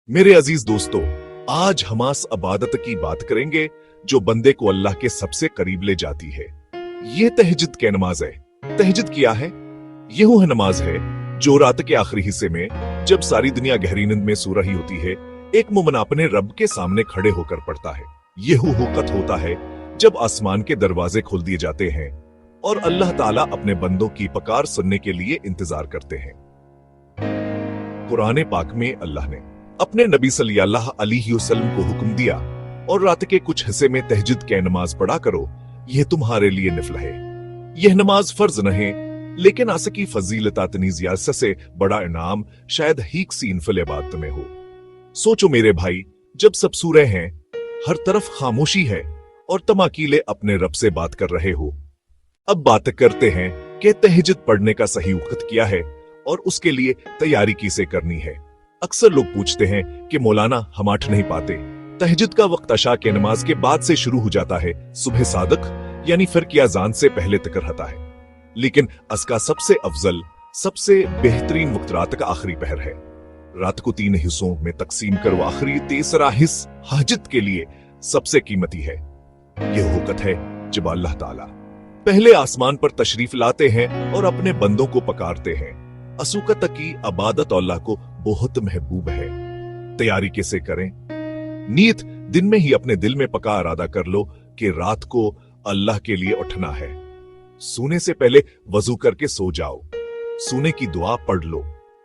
मेरे अजीज दोस्तों, आज हम आस इबादत की बात करेंगे जो बंदे को अल्लाह के सबसे करीब ले जाती है। ये तहज्जुद की नमाज है। तहज्जुद क्या है? ये वो नमाज है जो रात के आखिरी हिस्से में, जब सारी दुनिया गहरी नींद में सो रही होती है, एक मोमिन अपने रब के सामने खड़े होकर पढ़ता है। यह वक्त होता है जब आसमान के दरवाजे खोल दिए जाते हैं और अल्लाह ताला अपने बंदों की पुकार सुनने के लिए इंतजार करते हैं। कुरान पाक में अल्लाह ने अपने नबी सल्लल्लाहु अलैहि वसल्लम को हुक्म दिया और रात के कुछ हिस्से में तहज्जुद की नमाज पढ़ा करो, यह तुम्हारे लिए निफल है। यह नमाज फर्ज नहीं, लेकिन आस की फजीलत इतनी ज्यादा से बड़ा इनाम शायद ही किसी नफल इबादत में हो। सोचो मेरे भाई, जब सब सूरे हैं, हर तरफ खामोशी है और तुम अकेले अपने रब से बात कर रहे हो। अब बात करते हैं कि तहज्जुद पढ़ने का सही वक्त क्या है और उसके लिए तैयारी किसे करनी है। अक्सर लोग पूछते हैं कि मौलाना हम आठ नहीं पाते। तहज्जुद का वक्त अशा के नमाज के बाद से शुरू हो जाता है, सुबह सादक यानी फिर की अजान से पहले तक रहता है। लेकिन इसका सबसे अफजल, सबसे बेहतरीन वक्त रात का आखिरी पहर है। रात को 3 हिस्सों में तकसीम कर आखिरी तीसरा हिस्सा हाजत के लिए सबसे कीमती है। यह वक्त है जब अल्लाह ताला पहले आसमान पर तशरीफ लाते हैं और अपने बंदों को पकारते हैं। असुकत की इबादत अल्लाह को बहुत महबूब है। तैयारी कैसे करें? नीयत दिन में ही अपने दिल में पक्का इरादा कर लो कि रात को अल्लाह के लिए उठना है। सोने से पहले वजू करके सो जाओ। सोने की दुआ पढ़ लो।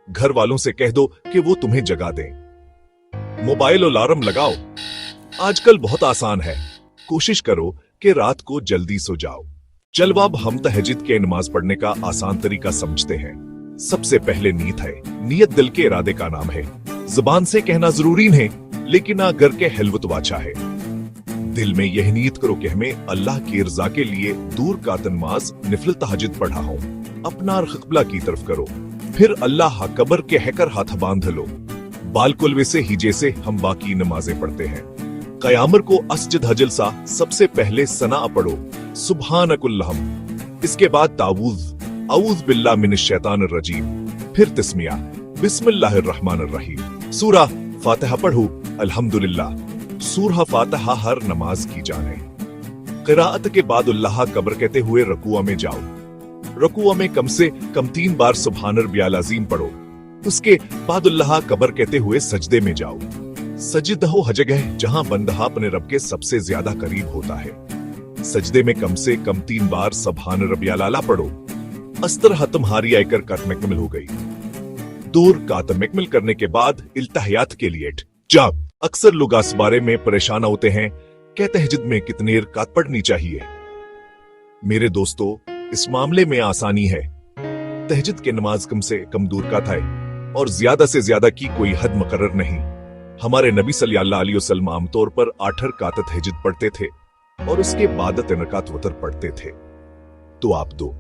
घर वालों से कह दो कि वो तुम्हें जगा दें। मोबाइल अलार्म लगाओ। आजकल बहुत आसान है। कोशिश करो कि रात को जल्दी सो जाओ। चलो अब हम तहज्जुद के नमाज पढ़ने का आसान तरीका समझते हैं। सबसे पहले नीयत है। नीयत दिल के इरादे का नाम है। जुबान से कहना जरूरी नहीं, लेकिन अगर के हलवत वाचा है। दिल में यह नीयत करो कि हमें अल्लाह की रज़ा के लिए दूर का नमाज निफल तहज्जुद पढ़ा हो। अपना क़िबला की तरफ करो, फिर अल्लाह कबर के हैकर हाथ बांध लो। बालकुलवे से ही जैसे हम बाकी नमाजें पढ़ते हैं। क़यामर को असजद हजलसा सबसे पहले सना पढ़ो, सुब्हानकुल्लहम। इसके बाद तावूज़, औज़ बिल्लाह मिनश शैतानिर रजीम, फिर तस्मिया, बिस्मिल्लाहिर्रहमानिर रहीम। सूरा फातिहा पढ़ो, अल्हम्दुलिल्लाह। सूरा फातिहा हर नमाज की जान है। क़िराअत के बाद अल्लाह कबर कहते हुए रकुआ में जाओ। रकुआ में कम से कम 3 बार सुब्हान रब्बियल अज़ीम पढ़ो। उसके बाद अल्लाह कबर कहते हुए सजदे में जाओ। सजदा हो जगह जहां बंदा अपने रब के सबसे ज्यादा करीब होता है। सजदे में कम से कम 3 बार सुब्हान रब्बियल आला पढ़ो। अस्तर तुम्हारी आयकर का मुकम्मल हो गई। दूर का मुकम्मल करने के बाद इल्तहियात के लिए जा। अक्सर लोग इस बारे में परेशान होते हैं कि तहज्जुद में कितनी रकात पढ़नी चाहिए। मेरे दोस्तों, इस मामले में आसानी है। तहज्जुद के नमाज कम से कम दूर का था और ज्यादा से ज्यादा की कोई हद मुकर्रर नहीं। हमारे नबी सल्लल्लाहु अलैहि वसल्लम आमतौर पर 8 रकात तहज्जुद पढ़ते थे और उसके बाद 3 रकात वतर पढ़ते थे। तो आप 2,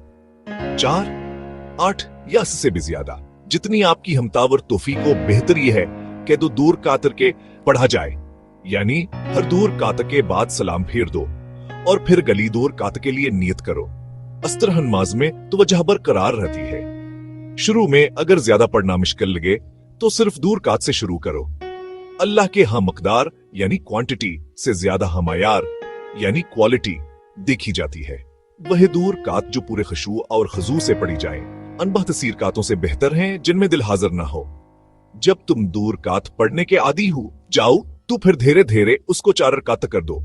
4, 8 या इससे भी ज्यादा, जितनी आपकी हमतावर तौफीक हो, बेहतर यह है कि दो दूर कातर के पढ़ा जाए। यानी हर दूर कात के बाद सलाम फेर दो और फिर गली दूर कात के लिए नियत करो। अस्तर नमाज में तो वजह बरकरार रहती है। शुरू में अगर ज्यादा पढ़ना मुश्किल लगे तो सिर्फ दूर कात से शुरू करो। अल्लाह के यहाँ मकदार यानी क्वांटिटी से ज्यादा हमायार यानी क्वालिटी देखी जाती है। वह दूर कात जो पूरे खुशू और खजू से पढ़ी जाए, अनबह तसीर कातों से बेहतर हैं जिनमें दिल हाजिर ना हो। जब तुम दूर कात पढ़ने के आदी हो जाओ तो फिर धीरे धीरे उसको 4 रकात कर दो।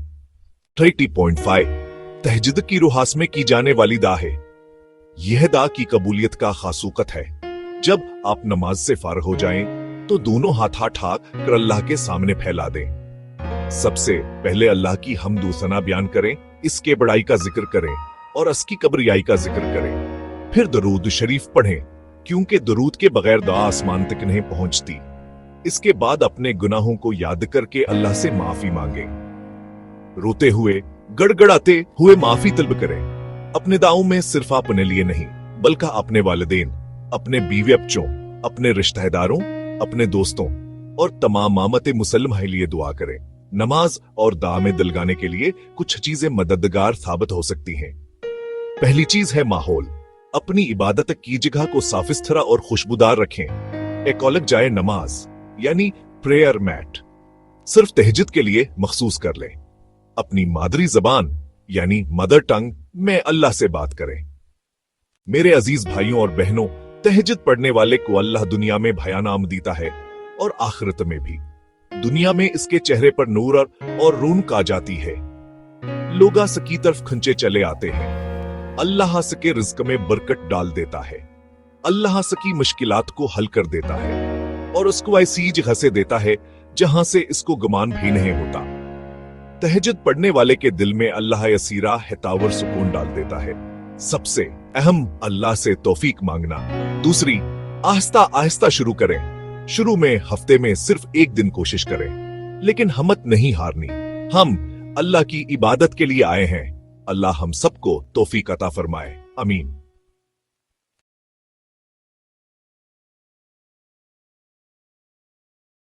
30.5 तहज्जुद की रुहास में की जाने वाली दा है। यह दा की कबूलियत का खासूकत है। जब आप नमाज से फारग हो जाएं तो दोनों हाथ ठाक कर अल्लाह के सामने फैला दें। सबसे पहले अल्लाह की हम्द सना बयान करें, इसके बड़ाई का जिक्र करें और उसकी कब्रियाई का जिक्र करें। फिर दरूद शरीफ पढ़ें, क्योंकि दरूद के बगैर दुआ आसमान तक नहीं पहुंचती। इसके बाद अपने गुनाहों को याद करके अल्लाह से माफी मांगे। रोते हुए, गड़गड़ाते हुए माफी तलब करें। अपने दावों में सिर्फ अपने लिए नहीं, बल्कि अपने वालिदैन, अपने बीवी बच्चों, अपने रिश्तेदारों, अपने दोस्तों और तमाम आमत मुसलमान के लिए दुआ करें। नमाज और दुआ में दिलगाने के लिए कुछ चीजें मददगार साबित हो सकती हैं। पहली चीज है माहौल। अपनी इबादत की जगह को साफ सुथरा और खुशबूदार रखें। एक अलग जाए नमाज यानी प्रेयर मैट सिर्फ तहज्जुद के लिए मखसूस कर लें। अपनी मादरी जबान यानी मदर टंग में अल्लाह से बात करें। मेरे अजीज भाइयों और बहनों, तहज्जुद पढ़ने वाले को अल्लाह दुनिया में भयानाम देता है और आखिरत में भी। दुनिया में इसके चेहरे पर नूर और रौनक आ जाती है। लोग सकी तरफ खंचे चले आते हैं। अल्लाह सके रिज्क में बरकत डाल देता है। अल्लाह सकी मुश्किलात को हल कर देता है और उसको ऐसी जगह से देता है जहां से इसको गुमान भी नहीं होता। तहज्जुद पढ़ने वाले के दिल में अल्लाह यसीरा हितावर सुकून डाल देता है। सबसे अहम, अल्लाह से तौफीक मांगना। दूसरी, आहिस्ता आहिस्ता शुरू करें। शुरू में हफ्ते में सिर्फ एक दिन कोशिश करें, लेकिन हिम्मत नहीं हारनी। हम अल्लाह की इबादत के लिए आए हैं। अल्लाह हम सबको तौफीक अता फरमाए। आमीन।